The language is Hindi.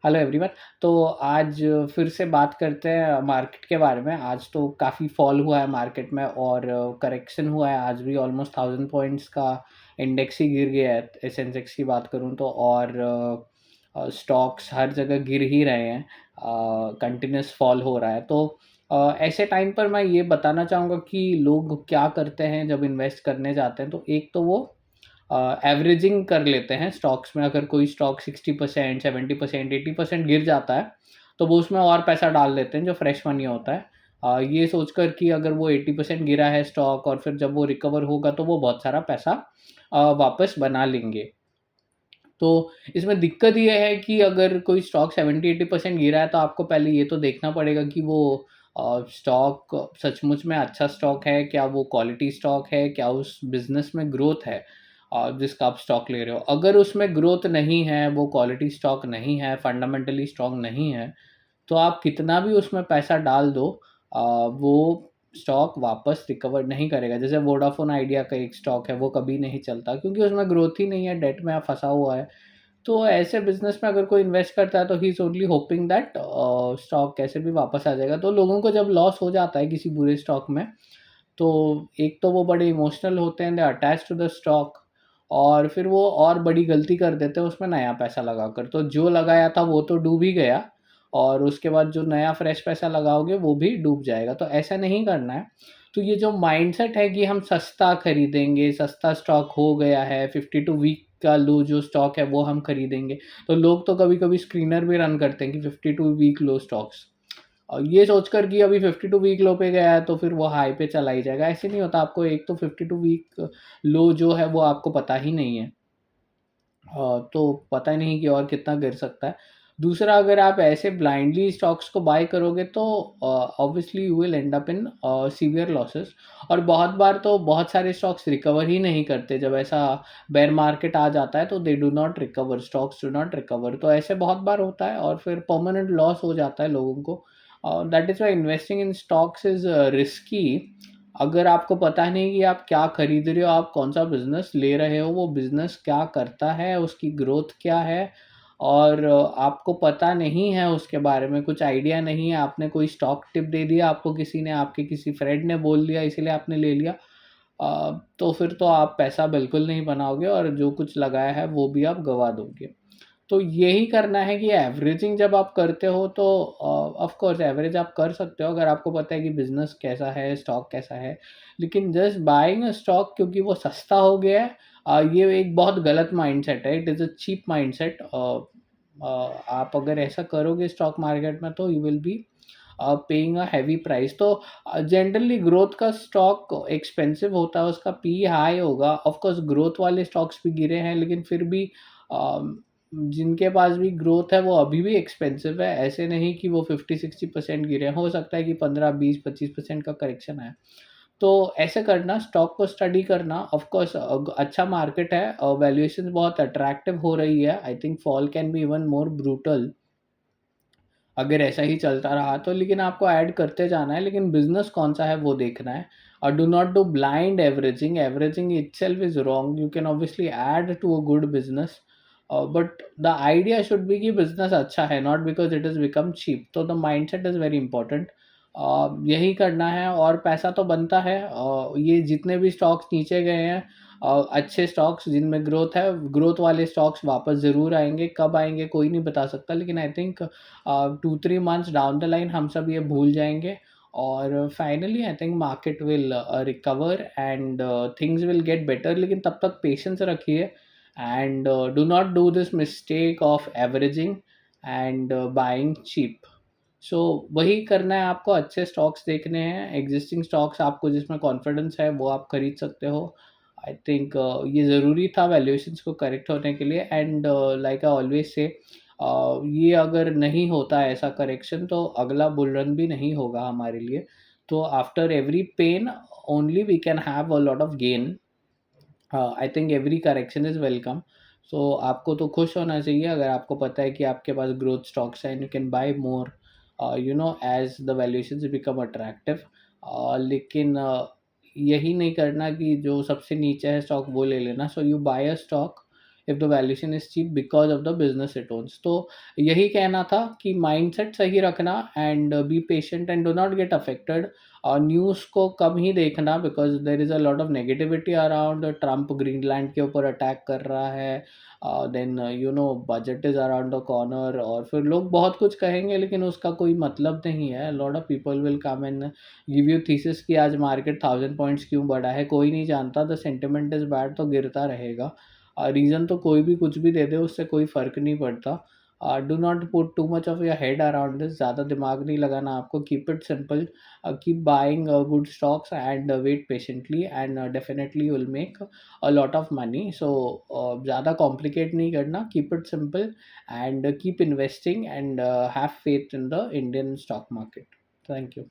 Hello everyone. तो आज फिर से बात करते हैं मार्केट के बारे में। आज तो काफ़ी फॉल हुआ है मार्केट में और करेक्शन हुआ है। आज भी ऑलमोस्ट 1000 पॉइंट्स का इंडेक्स ही गिर गया है, सेंसेक्स की बात करूं तो। और स्टॉक्स हर जगह गिर ही रहे हैं, कंटिन्यूस फॉल हो रहा है। तो ऐसे टाइम पर मैं ये बताना चाहूँगा कि लोग क्या करते हैं जब इन्वेस्ट करने जाते हैं। तो एक तो वो एवरेजिंग कर लेते हैं स्टॉक्स में। अगर कोई स्टॉक 60%, 70%, 80% गिर जाता है तो वो उसमें और पैसा डाल देते हैं, जो फ्रेश मनी होता है। ये सोचकर कि अगर वो 80% गिरा है स्टॉक और फिर जब वो रिकवर होगा तो वो बहुत सारा पैसा वापस बना लेंगे। तो इसमें दिक्कत ये है कि अगर कोई स्टॉक 70-80% गिरा है तो आपको पहले ये तो देखना पड़ेगा कि वो स्टॉक सचमुच में अच्छा स्टॉक है, क्या वो क्वालिटी स्टॉक है, क्या उस बिजनेस में ग्रोथ है जिसका आप स्टॉक ले रहे हो। अगर उसमें ग्रोथ नहीं है, वो क्वालिटी स्टॉक नहीं है, फंडामेंटली स्ट्रांग नहीं है, तो आप कितना भी उसमें पैसा डाल दो, वो स्टॉक वापस रिकवर नहीं करेगा। जैसे वोडाफोन आइडिया का एक स्टॉक है, वो कभी नहीं चलता क्योंकि उसमें ग्रोथ ही नहीं है, डेट में फंसा हुआ है। तो ऐसे बिजनेस में अगर कोई इन्वेस्ट करता है तो he is only hoping that stock कैसे भी वापस आ जाएगा। तो लोगों को जब लॉस हो जाता है किसी बुरे स्टॉक में, तो एक तो वो बड़े इमोशनल होते हैं, they attach to the stock, और फिर वो और बड़ी गलती कर देते हैं उसमें नया पैसा लगाकर। तो जो लगाया था वो तो डूब ही गया, और उसके बाद जो नया फ्रेश पैसा लगाओगे वो भी डूब जाएगा। तो ऐसा नहीं करना है। तो ये जो माइंडसेट है कि हम सस्ता खरीदेंगे, सस्ता स्टॉक हो गया है, 52 वीक का लो जो स्टॉक है वो हम खरीदेंगे। तो लोग तो कभी कभी स्क्रीनर भी रन करते हैं कि 52 वीक लो स्टॉक्स, और ये सोचकर कि अभी 52 वीक लो पे गया है तो फिर वो हाई पे चला ही जाएगा। ऐसे नहीं होता। आपको एक तो 52 वीक लो जो है वो आपको पता ही नहीं है, तो पता ही नहीं कि और कितना गिर सकता है। दूसरा, अगर आप ऐसे ब्लाइंडली स्टॉक्स को बाय करोगे तो obviously you will and up in severe losses. और बहुत बार तो बहुत सारे स्टॉक्स रिकवर ही नहीं करते। जब ऐसा बेयर मार्केट आ जाता है तो they do not recover, stocks do not recover. तो ऐसे बहुत बार होता है और फिर परमानेंट लॉस हो जाता है लोगों को। That is why investing in stocks is risky. अगर आपको पता नहीं कि आप क्या खरीद रहे हो, आप कौन सा बिजनेस ले रहे हो, वो बिजनेस क्या करता है, उसकी ग्रोथ क्या है, और आपको पता नहीं है उसके बारे में, कुछ आइडिया नहीं है, आपने कोई स्टॉक टिप दे दिया आपको किसी ने, आपके किसी फ्रेंड ने बोल दिया इसीलिए आपने ले लिया, तो फिर तो आप पैसा बिल्कुल नहीं बनाओगे और जो कुछ लगाया है वो भी आप गवा दोगे। तो यही करना है कि एवरेजिंग जब आप करते हो तो ऑफ कोर्स एवरेज आप कर सकते हो अगर आपको पता है कि बिजनेस कैसा है, स्टॉक कैसा है। लेकिन जस्ट बाइंग अ स्टॉक क्योंकि वो सस्ता हो गया है, ये एक बहुत गलत माइंडसेट है। It is a cheap mindset. आप अगर ऐसा करोगे स्टॉक मार्केट में तो you will be paying a heavy price. तो जनरली ग्रोथ का स्टॉक एक्सपेंसिव होता है, उसका पी हाई होगा। ऑफ कोर्स ग्रोथ वाले स्टॉक्स भी गिरे हैं, लेकिन फिर भी जिनके पास भी ग्रोथ है वो अभी भी एक्सपेंसिव है। ऐसे नहीं कि वो 50-60% गिरे हैं। हो सकता है कि 15-20-25% का करेक्शन है। तो ऐसे करना, स्टॉक को स्टडी करना। ऑफ कोर्स अच्छा मार्केट है और वैल्यूएशन बहुत अट्रैक्टिव हो रही है। I think fall can be even more brutal अगर ऐसा ही चलता रहा तो। लेकिन आपको ऐड करते जाना है, लेकिन बिजनेस कौन सा है वो देखना है। और do not do blind averaging. Averaging itself is wrong. You can obviously add to a good business, but the idea should be कि बिजनेस अच्छा है, not because it is become cheap. तो the mindset is very important. यही करना है और पैसा तो बनता है। ये जितने भी स्टॉक्स नीचे गए हैं, अच्छे स्टॉक्स जिनमें ग्रोथ है, ग्रोथ वाले स्टॉक्स वापस ज़रूर आएंगे। कब आएंगे कोई नहीं बता सकता, लेकिन I think 2-3 months down the line हम सब ये भूल जाएंगे। और finally I think market will recover and things will get better. लेकिन तब तक पेशेंस रखिए and do not do this mistake of averaging and buying cheap. So वही करना है आपको। अच्छे स्टॉक्स देखने हैं, एग्जिस्टिंग स्टॉक्स आपको जिसमें कॉन्फिडेंस है वो आप खरीद सकते हो। आई थिंक ये ज़रूरी था वैल्यूएशंस को करेक्ट होने के लिए। And like I always say, ये अगर नहीं होता ऐसा करेक्शन तो अगला बुल रन भी नहीं होगा हमारे लिए। तो after every pain only we can have a lot of gain. I think every correction is welcome. So आपको तो खुश होना चाहिए अगर आपको पता है कि आपके पास ग्रोथ स्टॉक्स हैं and you can buy more, as the valuations become attractive. लेकिन यही नहीं करना कि जो सबसे नीचे है स्टॉक वो ले लेना। So you buy a stock if the valuation is cheap because of the business it owns. तो यही कहना था कि माइंडसेट सही रखना and be patient and do not get affected. और न्यूज़ को कम ही देखना because there is a lot of negativity around. Trump Greenland के ऊपर अटैक कर रहा है, then budget is around the corner, और फिर लोग बहुत कुछ कहेंगे लेकिन उसका कोई मतलब नहीं है। Lot of people will come and give you thesis कि आज मार्केट 1000 पॉइंट्स क्यों बढ़ा है, कोई नहीं जानता। द सेंटिमेंट इज़ बैड, तो गिरता रहेगा। रीज़न तो कोई भी कुछ भी दे दे, उससे कोई फ़र्क नहीं पड़ता। Do not put too much of your head around this, ज़्यादा दिमाग नहीं लगाना आपको। Keep it simple, keep buying good stocks and wait patiently and definitely will make a lot of money. So ज़्यादा कॉम्प्लिकेट नहीं करना, keep it simple and keep investing and have faith in the Indian stock market. Thank you.